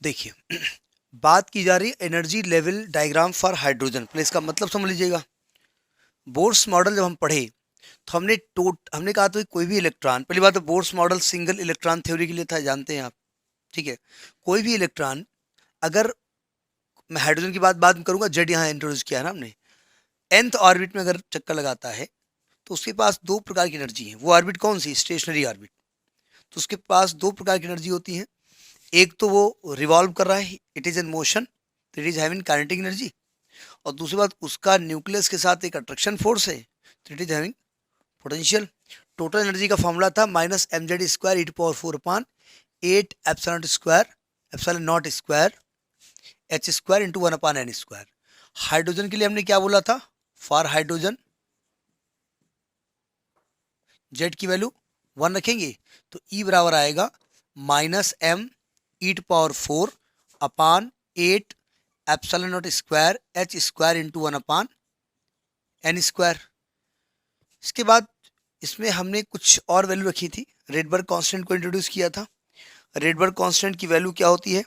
देखिए बात की जा रही है energy level diagram for hydrogen. Please इसका मतलब समझ लीजिएगा। बोर्स मॉडल जब हम पढ़े तो हमने कहा था कि कोई भी इलेक्ट्रॉन, पहली बात तो Bohr's model single electron theory के लिए था, जानते हैं आप, ठीक है। कोई भी इलेक्ट्रॉन, अगर मैं हाइड्रोजन की बात करूंगा, जेड यहाँ इंट्रोड्यूस किया है ना हमने, nth ऑर्बिट में अगर चक्कर लगाता है तो उसके पास दो प्रकार की एनर्जी है। वो ऑर्बिट कौन सी? Stationery orbit. तो उसके पास दो प्रकार की एनर्जी होती है। एक तो वो रिवॉल्व कर रहा है, इट इज इन मोशन, तो it is having kinetic energy. और दूसरी बात, उसका न्यूक्लियस के साथ एक अट्रैक्शन फोर्स है, तो it is having potential. Total energy का फॉर्मूला था minus M Z square E to power 4/8 epsilon square, epsilon not square, H square into 1/n स्क्वायर। हाइड्रोजन के लिए हमने क्या बोला था? फॉर हाइड्रोजन जेड की वैल्यू 1 रखेंगे तो ई बराबर आएगा minus M E to power 4/8 epsilon not square H square into 1/n स्क्वायर। इसके बाद इसमें हमने कुछ और वैल्यू रखी थी, रेडबर्ग कांस्टेंट को इंट्रोड्यूस किया था। रेडबर्ग कांस्टेंट की वैल्यू क्या होती है?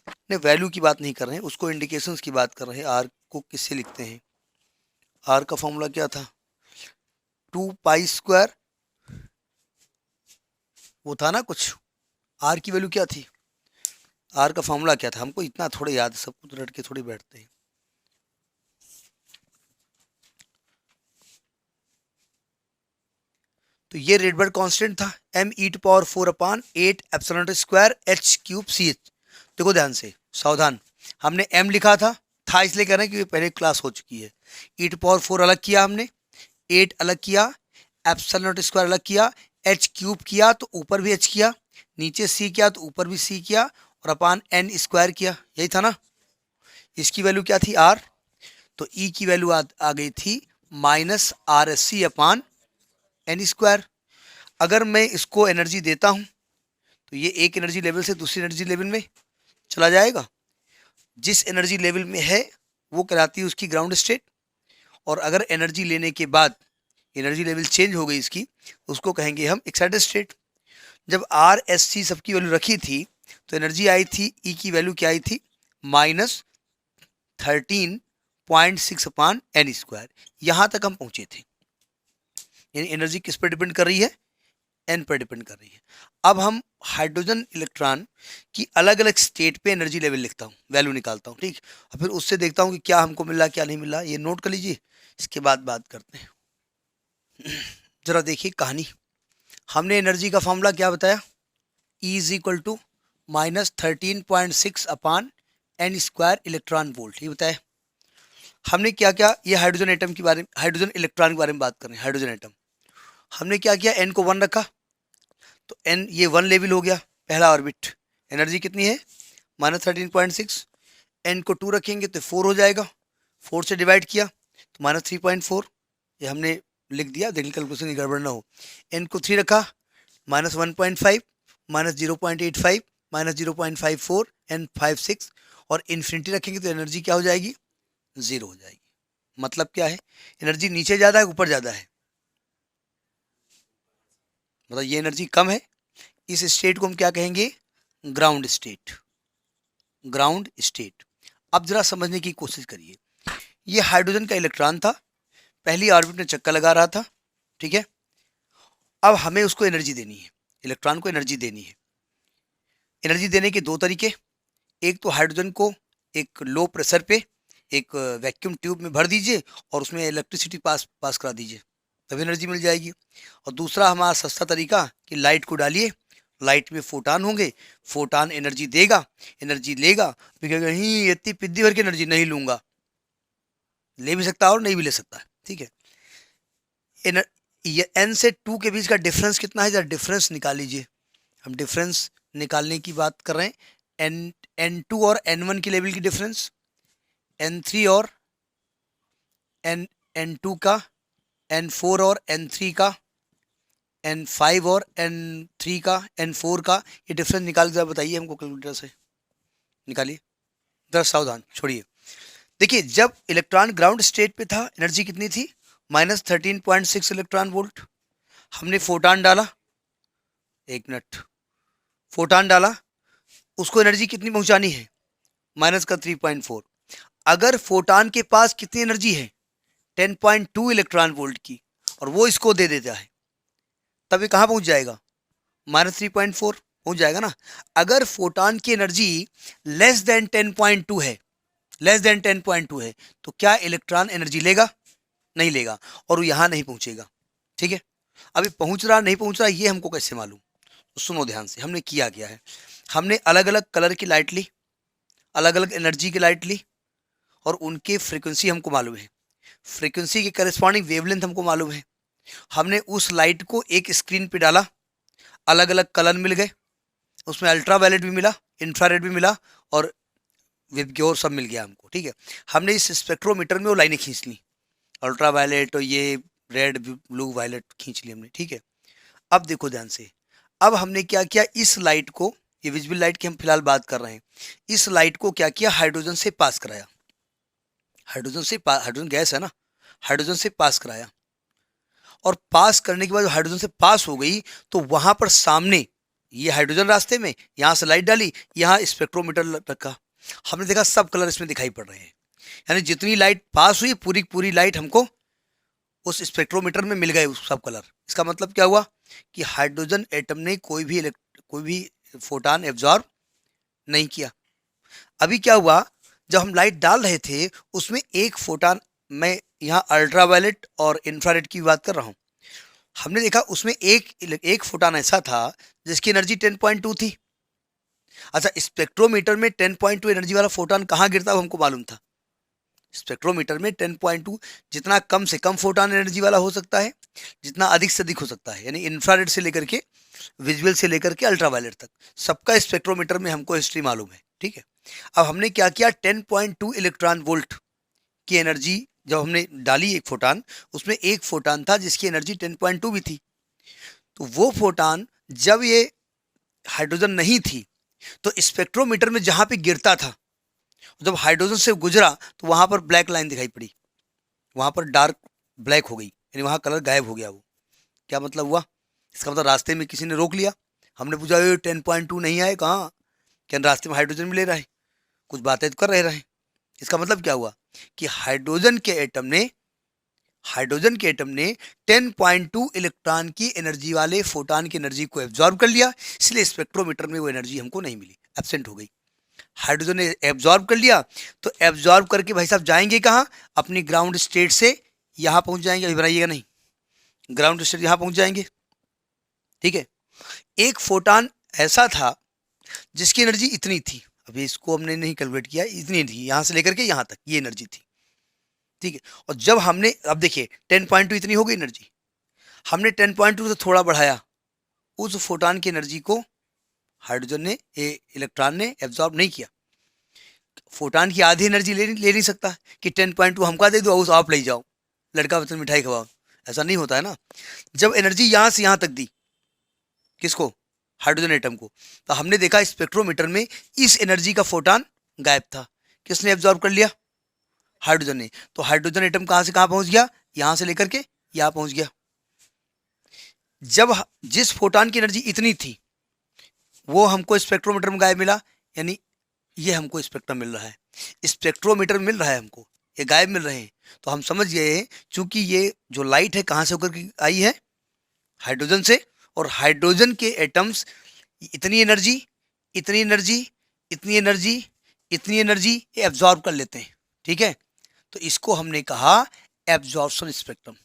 नहीं, वैल्यू की बात नहीं कर रहे हैं, उसको इंडिकेशंस की बात कर रहे हैं। आर को किससे लिखते हैं? आर का फॉर्मूला क्या था? 2 पाई स्क्वायर, वो था ना कुछ। आर की वैल्यू क्या थी? आर का फॉर्मूला क्या था? हमको इतना थोड़े याद, सब कुछ रट के थोड़ी बैठते हैं। तो ये रेडबर्ग कांस्टेंट था, M E to power 4/8 epsilon not square H cube C H. देखो ध्यान से, सावधान, हमने एम लिखा था इसलिए कह रहे हैं क्योंकि पहले क्लास हो चुकी है। ई टू पावर 4 अलग किया हमने, 8 अलग किया, एप्सिलॉन नॉट स्क्वायर अलग किया, एच क्यूब किया तो ऊपर भी एच किया, नीचे सी किया तो ऊपर भी सी किया, और अपान एन स्क्वायर किया, यही था ना। इसकी वैल्यू क्या थी? आर। तो ई की वैल्यू आ गई थी माइनस आर एस सी अपान एन स्क्वायर। अगर मैं इसको एनर्जी देता हूं तो ये एक एनर्जी लेवल से दूसरी एनर्जी लेवल में चला जाएगा। जिस एनर्जी लेवल में है वो कहलाती है उसकी ग्राउंड स्टेट, और अगर एनर्जी लेने के बाद एनर्जी लेवल चेंज हो गई इसकी, उसको कहेंगे हम एक्साइटेड स्टेट। जब आर एस सी सबकी वैल्यू रखी थी तो एनर्जी आई थी, ई की वैल्यू क्या आई थी? -13.6/n square. यहां तक हम पहुंचे थे। यानी एनर्जी किस पर डिपेंड कर रही है? एन पर डिपेंड कर रही है। अब हम हाइड्रोजन इलेक्ट्रॉन की अलग अलग स्टेट पे एनर्जी लेवल लिखता हूँ, वैल्यू निकालता हूँ, ठीक। और फिर उससे देखता हूँ कि क्या हमको मिल रहा क्या नहीं मिल रहा। ये नोट कर लीजिए, इसके बाद बात करते हैं। जरा देखिए कहानी। हमने एनर्जी का फॉर्मूला क्या बताया? E is equal to -13.6/n square electron volt, ये बताया। हमने क्या क्या, ये हाइड्रोजन एटम के बारे में, हाइड्रोजन इलेक्ट्रॉन के बारे में बात कर रहे हैं। हाइड्रोजन एटम हमने क्या किया? n को 1 रखा, तो n ये 1 लेवल हो गया, पहला ऑर्बिट। एनर्जी कितनी है? -13.6। n को 2 रखेंगे तो 4 हो जाएगा, 4 से डिवाइड किया तो -3.4, ये हमने लिख दिया, देखिए कैलकुलेशन की गड़बड़ ना हो। n को 3 रखा, -1.5, -0.85, -0.54 एंड 56, और इन्फिनिटी रखेंगे तो एनर्जी क्या हो जाएगी? 0 हो जाएगी। मतलब क्या है? एनर्जी नीचे ज़्यादा है ऊपर ज़्यादा है? मतलब ये एनर्जी कम है। इस स्टेट को हम क्या कहेंगे? Ground state. Ground state. अब जरा समझने की कोशिश करिए। ये हाइड्रोजन का इलेक्ट्रॉन था, पहली ऑर्बिट में चक्कर लगा रहा था, ठीक है। अब हमें उसको एनर्जी देनी है, इलेक्ट्रॉन को एनर्जी देनी है। एनर्जी देने के दो तरीके, एक तो हाइड्रोजन को एक लो प्रेशर पे एक वैक्यूम ट्यूब में भर दीजिए और उसमें इलेक्ट्रिसिटी पास पास करा दीजिए, तभी एनर्जी मिल जाएगी। और दूसरा हमारा सस्ता तरीका कि लाइट को डालिए, लाइट में फोटान होंगे, फोटान एनर्जी देगा, एनर्जी लेगा, फिर कहेगा ही इतनी पिद्दी भर की एनर्जी नहीं लूंगा। ले भी सकता है और नहीं भी ले सकता है, ठीक है। ये n से 2 के बीच का डिफरेंस कितना है? जरा डिफरेंस निकाल लीजिए। हम डिफरेंस निकालने की बात कर रहे हैं। n2 और n1 के लेवल की डिफरेंस, n3 और n2 का, n4 और n3 का, n5 और n3 का, n4 का, ये डिफरेंस निकाल के जरा बताइए हमको कैलकुलेटर से। निकालिए, जरा सावधान छोड़िए। देखिए, जब इलेक्ट्रॉन ग्राउंड स्टेट पे था एनर्जी कितनी थी? -13.6 इलेक्ट्रॉन वोल्ट। हमने फोटान डाला, एक मिनट, फोटान डाला, उसको एनर्जी कितनी पहुंचानी है, माइनस का 3.4। अगर फोटान के पास कितनी एनर्जी है, 10.2 इलेक्ट्रॉन वोल्ट की, और वो इसको दे देता है, तब ये कहाँ पहुंच जाएगा, माइनस 3.4 पहुंच जाएगा ना। अगर फोटान की एनर्जी लेस देन 10.2 है, लेस देन 10.2 है, तो क्या इलेक्ट्रॉन एनर्जी लेगा, नहीं लेगा, और वो यहां नहीं पहुंचेगा। ठीक है, अभी पहुंच रहा नहीं पहुंच रहा ये हमको कैसे मालूम, तो सुनो ध्यान से। हमने किया क्या है, हमने अलग अलग कलर की लाइट ली, अलग अलग एनर्जी की लाइट ली, और उनके फ्रीक्वेंसी हमको मालूम है, फ्रीक्वेंसी के करस्पॉन्डिंग वेवलेंथ हमको मालूम है। हमने उस लाइट को एक स्क्रीन पे डाला, अलग अलग कलर मिल गए, उसमें अल्ट्रा वायलेट भी मिला, इंफ्रारेड भी मिला, और विबग्योर सब मिल गया हमको। ठीक है, हमने इस स्पेक्ट्रोमीटर में वो लाइनें खींच ली, अल्ट्रा वायलेट और ये रेड ब्लू वायलेट खींच ली हमने। ठीक है, अब देखो ध्यान से, अब हमने क्या किया, इस लाइट को, ये विजिबल लाइट की हम फिलहाल बात कर रहे हैं, इस लाइट को क्या किया, हाइड्रोजन से पास कराया, हाइड्रोजन गैस है ना, हाइड्रोजन से पास कराया, और पास करने के बाद हाइड्रोजन से पास हो गई, तो वहां पर सामने ये हाइड्रोजन रास्ते में, यहां से लाइट डाली, यहाँ स्पेक्ट्रोमीटर रखा, हमने देखा सब कलर इसमें दिखाई पड़ रहे हैं, यानी जितनी लाइट पास हुई पूरी पूरी लाइट हमको उस स्पेक्ट्रोमीटर में मिल गए उस सब कलर। इसका मतलब क्या हुआ कि हाइड्रोजन एटम ने कोई भी फोटान एब्जॉर्ब नहीं किया। अभी क्या हुआ, जब हम लाइट डाल रहे थे उसमें एक फोटान, मैं यहाँ अल्ट्रावायलेट और इंफ्रारेड की बात कर रहा हूँ, हमने देखा उसमें एक फोटान ऐसा था जिसकी एनर्जी 10.2 थी। अच्छा, स्पेक्ट्रोमीटर में 10.2 एनर्जी वाला फोटान कहाँ गिरता है वो हमको मालूम था। स्पेक्ट्रोमीटर में 10.2 जितना कम से कम फोटान एनर्जी वाला हो सकता है, जितना अधिक से अधिक हो सकता है, यानी इंफ्रारेड से लेकर के विजुअल से लेकर के अल्ट्रावायलेट तक सबका स्पेक्ट्रोमीटर में हमको हिस्ट्री मालूम है। ठीक है, अब हमने क्या किया, 10.2 इलेक्ट्रॉन वोल्ट की एनर्जी जब हमने डाली एक फोटान, उसमें एक फोटान था जिसकी एनर्जी 10.2 भी थी, तो वो फोटान जब ये हाइड्रोजन नहीं थी तो स्पेक्ट्रोमीटर में जहां पे गिरता था, जब हाइड्रोजन से गुजरा तो वहां पर ब्लैक लाइन दिखाई पड़ी, वहां पर डार्क ब्लैक हो गई, यानी वहां कलर गायब हो गया। वो क्या मतलब हुआ, इसका मतलब रास्ते में किसी ने रोक लिया, हमने पूछा ये 10.2 नहीं आए कहाँ, क्या रास्ते में हाइड्रोजन भी ले रहा है, कुछ बातें तो कर रहे हैं। इसका मतलब क्या हुआ कि हाइड्रोजन के एटम ने 10.2 इलेक्ट्रॉन की एनर्जी वाले फोटान की एनर्जी को एब्जॉर्ब कर लिया, इसलिए स्पेक्ट्रोमीटर में वो एनर्जी हमको नहीं मिली, एब्सेंट हो गई। हाइड्रोजन ने एब्जॉर्ब कर लिया, तो एब्जॉर्ब करके भाई साहब जाएंगे कहाँ, अपनी ग्राउंड स्टेट से यहाँ पहुंच जाएंगे, अभी बनाइएगा नहीं, ग्राउंड स्टेट यहाँ पहुंच जाएंगे। ठीक है, एक फोटान ऐसा था जिसकी एनर्जी इतनी थी, अभी इसको हमने नहीं कैलकुलेट किया, इतनी थी यहाँ से लेकर के यहाँ तक ये एनर्जी थी। ठीक है, और जब हमने, अब देखिए 10.2 इतनी हो गई एनर्जी, हमने 10.2 से थोड़ा बढ़ाया, उस फोटान की एनर्जी को हाइड्रोजन ने, इलेक्ट्रॉन ने एब्जॉर्ब नहीं किया। फोटान की आधी एनर्जी ले नहीं सकता कि 10.2 हमका दे दो, उस आप ले जाओ, लड़का बच्चन मिठाई खवाओ, ऐसा नहीं होता है ना। जब एनर्जी यहाँ से यहाँ तक दी, किसको, हाइड्रोजन एटम को, तो हमने देखा स्पेक्ट्रोमीटर में इस एनर्जी का फोटान गायब था, किसने एब्जॉर्ब कर लिया, हाइड्रोजन ने। तो हाइड्रोजन एटम कहाँ से कहाँ पहुंच गया, यहाँ से लेकर के यहाँ पहुंच गया। जब जिस फोटान की एनर्जी इतनी थी वो हमको स्पेक्ट्रोमीटर में गायब मिला, यानी ये हमको स्पेक्ट्रम मिल रहा है, स्पेक्ट्रोमीटर मिल रहा है हमको, ये गायब मिल रहे हैं, तो हम समझ गए चूंकि ये जो लाइट है कहाँ से होकर के आई है, हाइड्रोजन से, और हाइड्रोजन के एटम्स इतनी एनर्जी, इतनी एनर्जी, इतनी एनर्जी, इतनी एनर्जी ये एब्जॉर्ब कर लेते हैं। ठीक है, तो इसको हमने कहा एब्जॉर्प्शन स्पेक्ट्रम,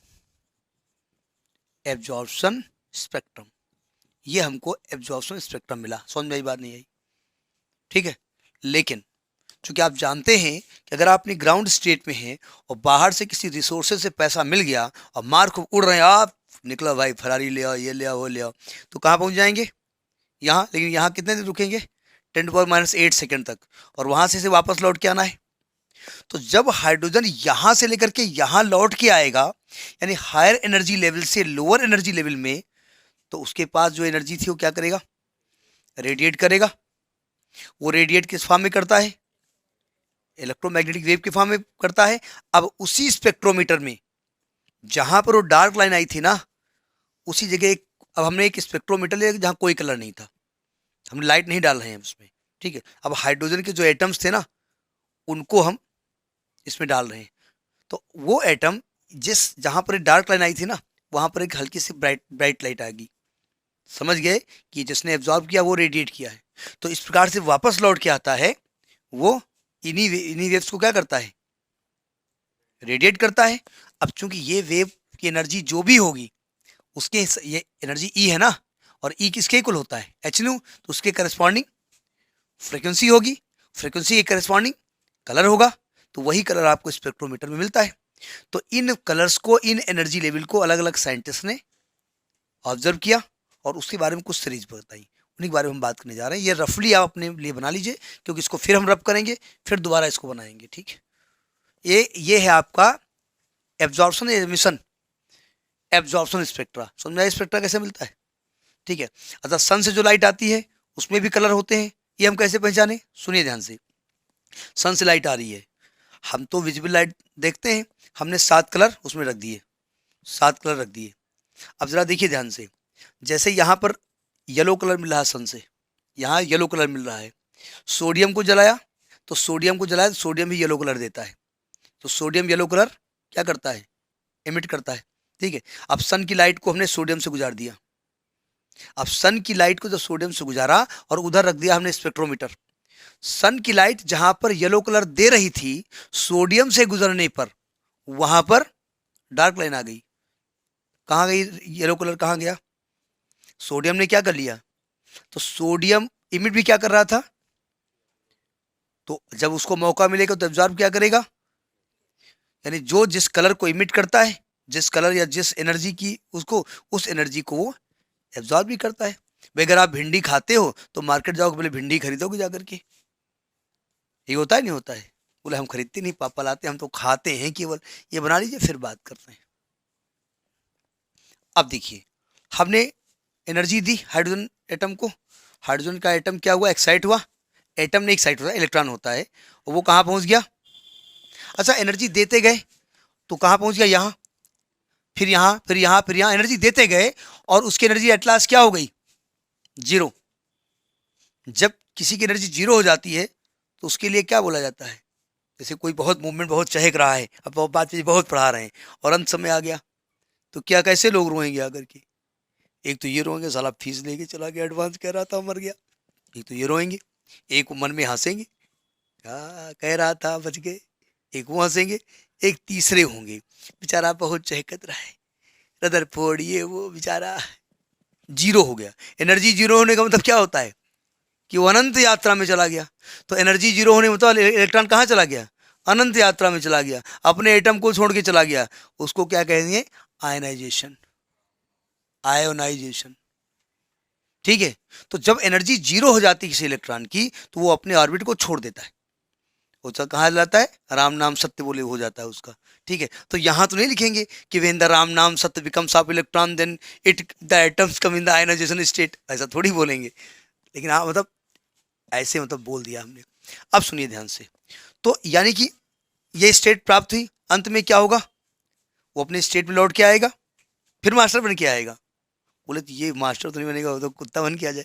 एब्जॉर्प्शन स्पेक्ट्रम, ये हमको एब्जॉर्प्शन स्पेक्ट्रम मिला। समझ में आई बात नहीं आई, ठीक है। लेकिन चूंकि आप जानते हैं कि अगर आप अपनी ग्राउंड स्टेट में हैं और बाहर से किसी रिसोर्सेज से पैसा मिल गया और मार को उड़ रहे हैं, आप निकलो भाई फरारी ले आओ, ये ले आओ, वो ले आओ, तो कहाँ पहुँच जाएंगे, यहाँ। लेकिन यहाँ कितने देर रुकेंगे, 10⁻⁸ सेकेंड तक, और वहाँ से वापस लौट के आना है। तो जब हाइड्रोजन यहाँ से लेकर के यहाँ लौट के आएगा, यानी हायर एनर्जी लेवल से लोअर एनर्जी लेवल में, तो उसके पास जो एनर्जी थी वो क्या करेगा, रेडिएट करेगा। वो रेडिएट किस फॉर्म में करता है, इलेक्ट्रोमैग्नेटिक वेव के फॉर्म में करता है। अब उसी स्पेक्ट्रोमीटर में जहां पर वो डार्क लाइन आई थी ना, उसी जगह अब हमने एक स्पेक्ट्रोमीटर लिया जहां कोई कलर नहीं था, हम लाइट नहीं डाल रहे हैं उसमें, ठीक है, अब हाइड्रोजन के जो एटम्स थे ना, उनको हम इसमें डाल रहे हैं। तो वो एटम जिस जहां पर डार्क लाइन आई थी ना, वहां पर एक हल्की सी ब्राइट ब्राइट लाइट आ गई। समझ गए कि जिसने एब्जॉर्ब किया वो रेडिएट किया है। तो इस प्रकार से वापस लौट के आता है, वो इन्हीं वेव्स को क्या करता है, रेडिएट करता है। अब चूंकि ये वेव की एनर्जी जो भी होगी उसके ये एनर्जी ई है ना, और ई किसके इक्वल होता है, एच न्यू, तो उसके करस्पॉन्डिंग फ्रीक्वेंसी होगी, फ्रीक्वेंसी के करस्पॉन्डिंग कलर होगा, तो वही कलर आपको स्पेक्ट्रोमीटर में मिलता है। तो इन कलर्स को, इन एनर्जी लेवल को अलग अलग साइंटिस्ट ने ऑब्जर्व किया और उसके बारे में कुछ सीरीज बताई, उन्हीं के बारे में हम बात करने जा रहे हैं। ये रफली आप अपने लिए बना लीजिए, क्योंकि इसको फिर हम रब करेंगे, फिर दोबारा इसको बनाएंगे। ठीक है, ये है आपका एब्जॉर्प्शन एमिशन, एब्जॉर्प्शन स्पेक्ट्रा। समझ में स्पेक्ट्रा कैसे मिलता है? ठीक है, अच्छा सन से जो लाइट आती है उसमें भी कलर होते हैं, ये हम कैसे पहचाने? सुनिए ध्यान से। सन से लाइट आ रही है, हम तो विजिबल लाइट देखते हैं, हमने 7 कलर उसमें रख दिए, 7 कलर रख दिए। अब जरा देखिए ध्यान से, जैसे यहाँ पर येलो कलर मिल रहा है सन से, यहाँ येलो कलर मिल रहा है, सोडियम को जलाया तो सोडियम को जलाया तो सोडियम भी येलो कलर देता है, तो सोडियम येलो कलर क्या करता है, एमिट करता है। ठीक है, अब सन की लाइट को हमने सोडियम से गुजार दिया, अब सन की लाइट को जब सोडियम से गुजारा और उधर रख दिया हमने स्पेक्ट्रोमीटर, सन की लाइट जहां पर येलो कलर दे रही थी, सोडियम से गुजरने पर वहां पर डार्क लाइन आ गई। कहां गई येलो कलर, कहां गया? सोडियम ने क्या कर लिया, तो सोडियम इमिट भी क्या कर रहा था, तो जब उसको मौका मिलेगा तो एब्जॉर्ब क्या करेगा, यानी जो जिस कलर को इमिट करता है, जिस कलर या जिस एनर्जी की उसको, उस एनर्जी को वो एब्जॉर्ब भी करता है। भाई अगर आप भिंडी खाते हो तो मार्केट जाओगे, पहले भिंडी खरीदोगे जाकर के, ये होता है नहीं होता है? बोले हम खरीदते नहीं, पापा लाते, हम तो खाते हैं केवल। ये बना लीजिए, फिर बात करते हैं। अब देखिए, हमने एनर्जी दी हाइड्रोजन एटम को, हाइड्रोजन का एटम क्या हुआ, एक्साइट हुआ, एटम ने एक्साइट होता है, इलेक्ट्रॉन होता है, और वो कहाँ पहुंच गया। अच्छा एनर्जी देते गए तो कहाँ पहुंच गया, यहाँ, फिर यहाँ, फिर यहाँ, फिर यहाँ, एनर्जी देते गए और उसकी एनर्जी एट लास्ट क्या हो गई, जीरो। जब किसी की एनर्जी जीरो हो जाती है तो उसके लिए क्या बोला जाता है, जैसे कोई बहुत मूवमेंट बहुत चहक रहा है, अब बात बहुत पढ़ा रहे हैं और अंत समय आ गया, तो क्या कैसे लोग रोएंगे आकर के? एक तो ये रोएंगे साला फीस लेके चला गया, एडवांस कह रहा था मर गया, एक तो ये रोएंगे, एक मन में हंसेंगे, कह रहा था बच गए, एक वो हंसेंगे, एक तीसरे होंगे, बेचारा बहुत चहकत रहा है, रदर फोड़िए, वो बेचारा जीरो हो गया। एनर्जी जीरो होने का मतलब क्या होता है कि वो अनंत यात्रा में चला गया। तो एनर्जी जीरो होने में मतलब इलेक्ट्रॉन कहाँ चला गया, अनंत यात्रा में चला गया, अपने एटम को छोड़ के चला गया, उसको क्या कहेंगे, आयनाइजेशन, आयोनाइजेशन। ठीक है, तो जब एनर्जी जीरो हो जाती है किसी इलेक्ट्रॉन की तो वो अपने ऑर्बिट को छोड़ देता है, वो कहाँ जाता है, राम नाम सत्य बोले हो जाता है उसका। ठीक है, तो यहाँ तो नहीं लिखेंगे कि वेन द राम नाम सत्य becomes of electron then it the atoms come in the ionization state, ऐसा थोड़ी बोलेंगे, लेकिन हाँ मतलब ऐसे मतलब बोल दिया हमने। अब सुनिए ध्यान से, तो यानी कि ये स्टेट प्राप्त हुई, अंत में क्या होगा, वो अपने स्टेट में लौट के आएगा, फिर मास्टर बन के आएगा। बोले तो ये मास्टर तो नहीं बनेगा, वो तो कुत्ता बन के आ जाए।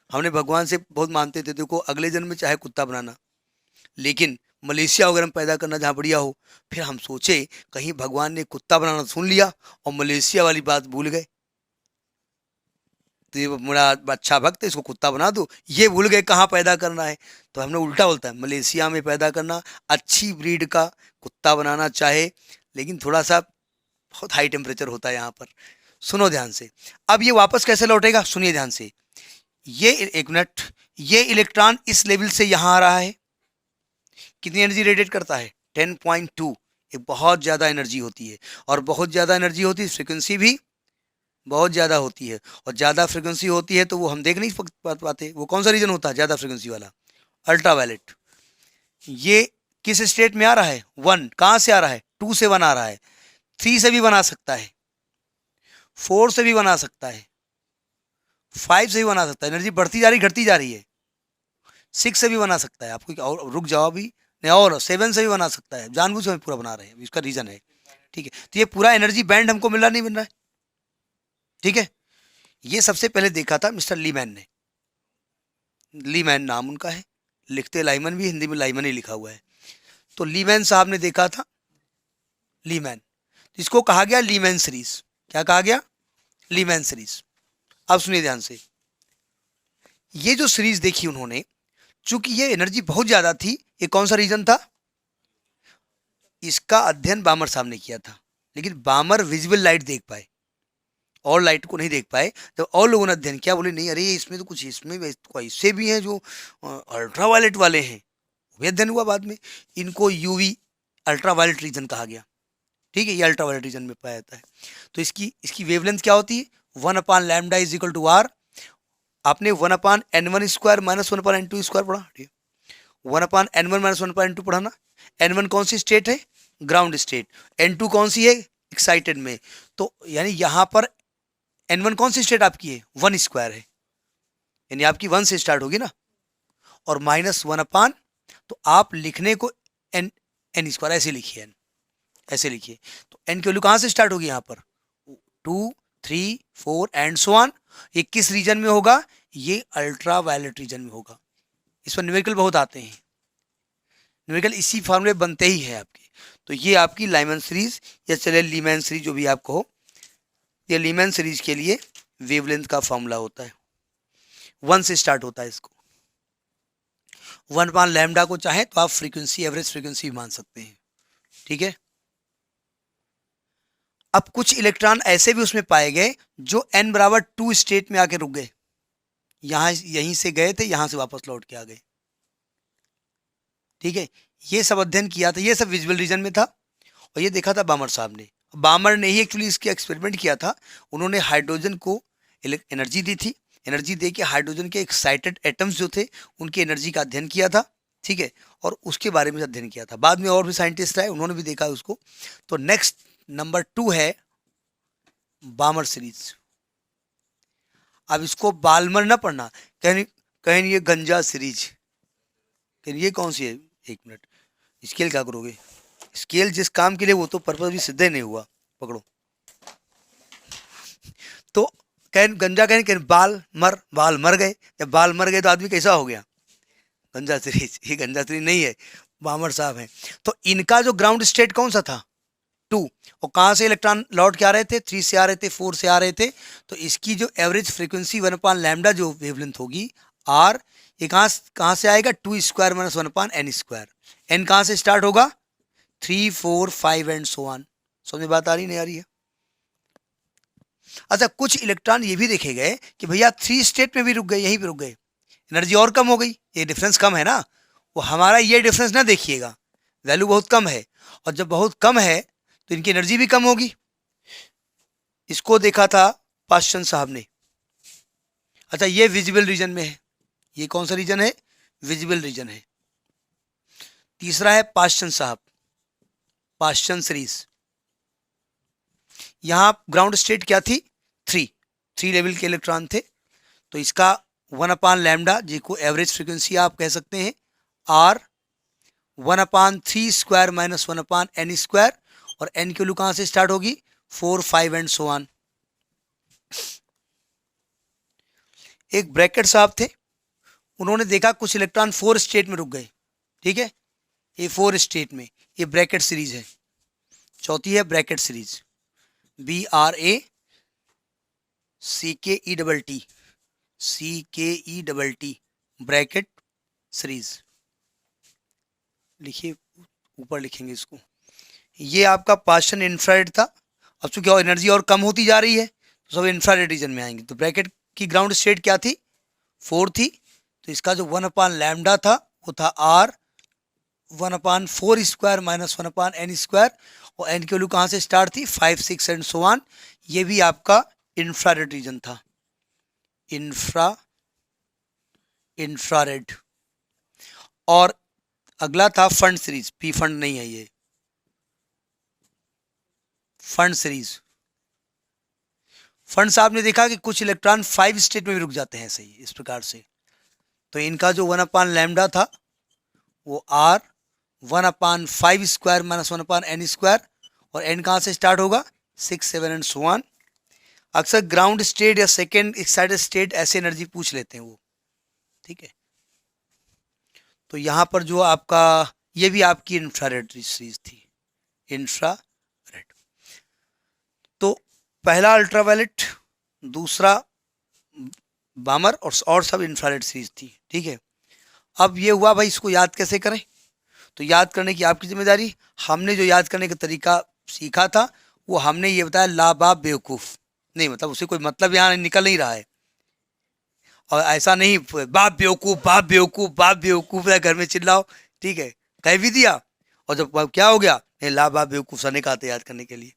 हमने भगवान से बहुत मानते थे, देखो अगले जन्म में चाहे कुत्ता बनाना, लेकिन मलेशिया वगैरह में पैदा करना जहाँ बढ़िया हो। फिर हम सोचे कहीं भगवान ने कुत्ता बनाना सुन लिया और मलेशिया वाली बात भूल गए, तो ये मेरा अच्छा भक्त है, इसको कुत्ता बना दो, ये भूल गए कहाँ पैदा करना है। तो हमने उल्टा बोलता है, मलेशिया में पैदा करना, अच्छी ब्रीड का कुत्ता बनाना चाहे, लेकिन थोड़ा सा बहुत हाई टेम्परेचर होता है यहाँ पर। सुनो ध्यान से, अब ये वापस कैसे लौटेगा, सुनिए ध्यान से। ये एक मिनट, ये इलेक्ट्रॉन इस लेवल से यहाँ आ रहा है, कितनी एनर्जी रेडिएट करता है, 10.2, ये बहुत ज़्यादा एनर्जी होती है, और बहुत ज़्यादा एनर्जी होती है, फ्रिक्वेंसी भी बहुत ज़्यादा होती है, और ज़्यादा फ्रिक्वेंसी होती है तो वो हम देख नहीं पाते। वो कौन सा रीजन होता है ज़्यादा फ्रिक्वेंसी वाला, अल्ट्रावायलेट। ये किस स्टेट में आ रहा है, 1, कहाँ से आ रहा है, 2 से 1 आ रहा है, 3 से भी बना सकता है, 4 से भी बना सकता है, 5 से भी बना सकता है, एनर्जी बढ़ती जा रही घटती जा रही है, 6 से भी बना सकता है, आपको और रुक जाओ अभी नहीं, और 7 से भी बना सकता है, जानबूझ के पूरा बना रहे हैं, इसका रीजन है। ठीक है, तो ये पूरा एनर्जी बैंड हमको मिल रहा नहीं मिल रहा है। ठीक है, ये सबसे पहले देखा था मिस्टर लीमैन ने, लीमैन नाम उनका है, लिखते लाइमन भी, हिंदी में लाइमन ही लिखा हुआ है। तो लीमैन साहब ने देखा था, लीमैन, इसको कहा गया लीमैन सीरीज। क्या कहा गया? Lehmann series. अब सुनिए ध्यान से, ये जो सीरीज देखी उन्होंने, चूंकि ये एनर्जी बहुत ज्यादा थी, ये कौन सा रीजन था? इसका अध्ययन बामर साहब ने किया था, लेकिन बामर विजिबल लाइट देख पाए और लाइट को नहीं देख पाए। जब और लोगों ने अध्ययन किया, बोले नहीं, अरे इसमें तो कुछ, इसमें ऐसे भी हैं जो अल्ट्रावायलेट वाले हैं, वो भी अध्ययन हुआ बाद में। इनको यूवी अल्ट्रावायलेट रीजन कहा गया। ठीक है, ये अल्ट्रावायलेट रीजन में पाया जाता है। तो इसकी इसकी वेवलेंथ क्या होती है? 1/λ इज इक्वल टू आर। आपने 1/n1 square minus 1/n2 square पढ़ा? ठीक है, 1/n1 माइनस 1/n2 पढ़ा ना। n1 कौन सी स्टेट है? Ground state. n2 कौन सी है? एक्साइटेड में। तो यानी यहां पर n1 कौन सी स्टेट आपकी है? 1 स्क्वायर है, यानी आपकी 1 से स्टार्ट होगी ना, और माइनस 1/, तो आप लिखने को n स्क्वायर ऐसे लिखिए, n ऐसे लिखिए। तो n की वैल्यू कहां से स्टार्ट होगी? यहां पर 2, 3, 4 एंड सो ऑन। ये किस रीजन में होगा? ये अल्ट्रावायलेट रीजन में होगा। इस पर न्यूमेरिकल बहुत आते हैं, न्यूमेरिकल इसी फॉर्मूले बनते ही है आपके। तो ये आपकी लाइमन सीरीज या चले लीमैन सीरीज, जो भी आप कहो, ये लीमैन सीरीज के लिए वेवलेंथ का फॉर्मूला होता है, 1 से स्टार्ट होता है। इसको 1/λ को चाहे तो आप फ्रीक्वेंसी, एवरेज फ्रीक्वेंसी भी मान सकते हैं। ठीक है। अब कुछ इलेक्ट्रॉन ऐसे भी उसमें पाए गए जो n बराबर 2 स्टेट में आके रुक गए, यहीं से गए थे, यहां से वापस लौट के आ गए। ठीक है, ये सब अध्ययन किया था, ये सब विजुअल रीजन में था, और ये देखा था बामर साहब ने। बामर ने ही एक्चुअली इसके एक्सपेरिमेंट किया था। उन्होंने हाइड्रोजन को एनर्जी दी थी, एनर्जी दे के हाइड्रोजन के एक्साइटेड एटम्स जो थे उनकी एनर्जी का अध्ययन किया था। ठीक है, और उसके बारे में अध्ययन किया था। बाद में और भी साइंटिस्ट आए, उन्होंने भी देखा उसको। तो नेक्स्ट नंबर 2 है बामर सीरीज। अब इसको बाल्मर ना पढ़ना, कहीं कहीं ये गंजा सीरीज, कहीं ये कौन सी है? एक मिनट, स्केल क्या करोगे? स्केल जिस काम के लिए, वो तो पर्पज भी सिद्ध नहीं हुआ, पकड़ो। तो कहीं गंजा, कहीं बाल मर गए। जब बाल मर गए तो आदमी कैसा हो गया? गंजा सीरीज। ये गंजा सीरीज नहीं है, बामर साहब हैं। तो इनका जो ग्राउंड स्टेट कौन सा था? 2। और कहाँ से इलेक्ट्रॉन लौट के आ रहे थे? 3 से आ रहे थे, 4 से आ रहे थे। तो इसकी जो एवरेज फ्रीक्वेंसी 1/λ जो वेवलेंथ होगी आर, ये कहाँ से आएगा? 2 square minus 1/n square. n कहाँ से स्टार्ट होगा? 3, 4, 5 एंड सो ऑन। समझ में बात आ रही नहीं आ रही है? अच्छा, कुछ इलेक्ट्रॉन ये भी देखे गए कि भैया 3 स्टेट में भी रुक गए, यहीं पे रुक गए, एनर्जी और कम हो गई। ये डिफरेंस कम है ना, वो हमारा ये डिफरेंस ना देखिएगा, वैल्यू बहुत कम है, और जब बहुत कम है तो इनकी एनर्जी भी कम होगी। इसको देखा था पाश्चन साहब ने। अच्छा, ये विजिबल रीजन में है। ये कौन सा रीजन है? विजिबल रीजन है। तीसरा है पाश्चन साहब, पाश्चन सीरीज। यहां ग्राउंड स्टेट क्या थी? 3 लेवल के इलेक्ट्रॉन थे। तो इसका 1/λ, जिसको एवरेज फ्रीक्वेंसी आप कह सकते हैं, R 1/3 square minus 1/n square, और n की वैल्यू कहां से स्टार्ट होगी? 4, 5 एंड सो ऑन। एक ब्रैकेट साहब थे, उन्होंने देखा कुछ इलेक्ट्रॉन 4 स्टेट में रुक गए। ठीक है, ये 4 स्टेट में, ये ब्रैकेट सीरीज है। चौथी है Brackett series, BRACKETT Brackett series. लिखिए, ऊपर लिखेंगे इसको। ये आपका पाश्चन इंफ्रारेड था। अब चूंकि और एनर्जी और कम होती जा रही है तो सब इंफ्रारेड रीजन में आएंगे। तो ब्रैकेट की ग्राउंड स्टेट क्या थी? 4 थी। तो इसका जो 1/λ था वो था R 1/4 square minus 1/n square, और n की वैल्यू कहाँ से स्टार्ट थी? 5, 6 एंड सो ऑन। ये भी आपका इंफ्रारेड रीजन था, इंफ्रारेड। और अगला था फंड सीरीज। पी फंड नहीं है, ये फंड सीरीज। फंड साहब ने देखा कि कुछ इलेक्ट्रॉन 5 स्टेट में भी रुक जाते हैं, सही इस प्रकार से। तो इनका जो 1/λ था वो R 1/5 square minus 1/n square, और n कहाँ से स्टार्ट होगा? 6, 7 एंड सो ऑन। अक्सर ग्राउंड स्टेट या सेकेंड एक्साइटेड स्टेट ऐसे एनर्जी पूछ लेते हैं वो। ठीक है, तो यहाँ पर जो आपका ये भी आपकी इंफ्रारेड सीरीज थी, इंफ्रारेड। तो पहला अल्ट्रावायलेट, दूसरा बामर और सब इंफ्रारेड सीरीज थी, ठीक है। अब ये हुआ भाई, इसको याद कैसे करें? तो याद करने की आपकी जिम्मेदारी। हमने जो याद करने का तरीका सीखा था वो हमने ये बताया, ला बाप बेवकूफ़ नहीं, मतलब उसे कोई मतलब यहाँ निकल नहीं रहा है। और ऐसा नहीं बाप बेवकूफ़ बाप बेवकूफ़ बाप बेवकूफ़ है घर में चिल्लाओ, ठीक है, कह भी दिया और जब क्या हो गया, नहीं ला बाप बेवकूफ़ सा नहीं कहते याद करने के लिए।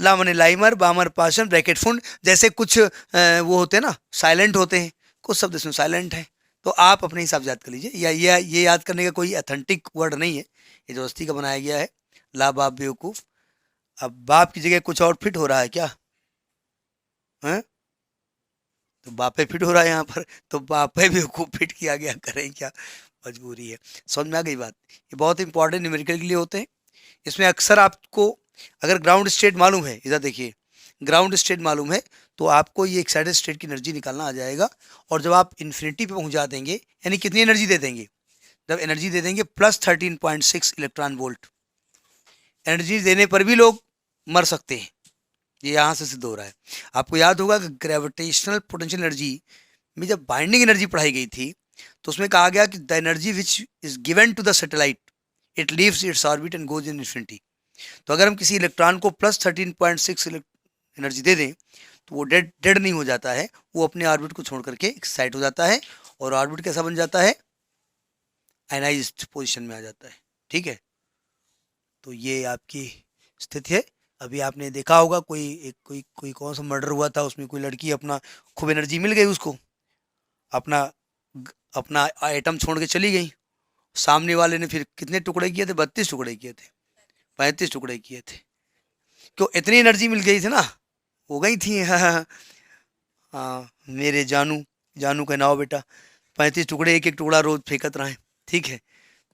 ला मने लाइमर, बामर पाशन, ब्रैकेट फुंड, जैसे कुछ वो होते हैं ना, साइलेंट होते हैं, कुछ शब्द इसमें साइलेंट है, तो आप अपने हिसाब से याद कर लीजिए। या ये याद करने का कोई अथेंटिक वर्ड नहीं है, ये जबरदस्ती का बनाया गया है, ला बाप बेवकूफ़। अब बाप की जगह कुछ और फिट हो रहा है क्या है? तो बापे फिट हो रहा है यहाँ पर, तो बापे बेवकूफ़ फिट किया गया, करें क्या, मजबूरी है। समझ में आ गई बात? ये बहुत इंपॉर्टेंट न्यूमेरिकल के लिए होते हैं। इसमें अक्सर आपको अगर ग्राउंड स्टेट मालूम है, इधर देखिए, ग्राउंड स्टेट मालूम है तो आपको ये एक्साइटेड स्टेट की एनर्जी निकालना आ जाएगा। और जब आप इन्फिनिटी पे पहुंचा देंगे, यानी कितनी एनर्जी दे देंगे, जब एनर्जी दे देंगे +13.6 इलेक्ट्रॉन वोल्ट, एनर्जी देने पर भी लोग मर सकते हैं, ये यहाँ से सिद्ध हो रहा है। आपको याद होगा कि ग्रेविटेशनल पोटेंशियल एनर्जी में जब बाइंडिंग एनर्जी पढ़ाई गई थी तो उसमें कहा गया कि the energy which is given to the satellite it leaves its orbit and goes in infinity. तो अगर हम किसी इलेक्ट्रॉन को +13.6 एनर्जी दे दें तो वो डेड डेड नहीं हो जाता है, वो अपने ऑर्बिट को छोड़ करके एक्साइट हो जाता है और ऑर्बिट कैसा बन जाता है, आयनाइज्ड पोजीशन में आ जाता है, ठीक है। तो ये आपकी स्थिति है। अभी आपने देखा होगा कोई कौन सा मर्डर हुआ था, उसमें कोई लड़की अपना खूब एनर्जी मिल गई उसको, अपना अपना आइटम छोड़ के चली गई, सामने वाले ने फिर कितने टुकड़े किए थे, 32 टुकड़े किए थे, 35 टुकड़े किए थे, क्यों इतनी एनर्जी मिल गई थी ना, हो गई थी। हाँ मेरे जानू, जानू का नाव बेटा, 35 टुकड़े, एक एक टुकड़ा रोज फेंकत रहे, ठीक है।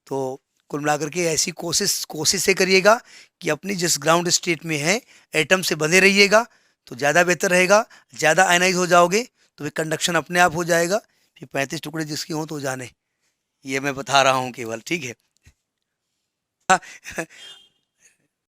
तो कुल मिलाकर के ऐसी कोशिश से करिएगा कि अपनी जिस ग्राउंड स्टेट में है एटम से बंधे रहिएगा तो ज़्यादा बेहतर रहेगा। ज़्यादा आयनाइज हो जाओगे तो फिर कंडक्शन अपने आप हो जाएगा, फिर 35 टुकड़े जिसके हों तो जाने, ये मैं बता रहा हूँ केवल, ठीक है।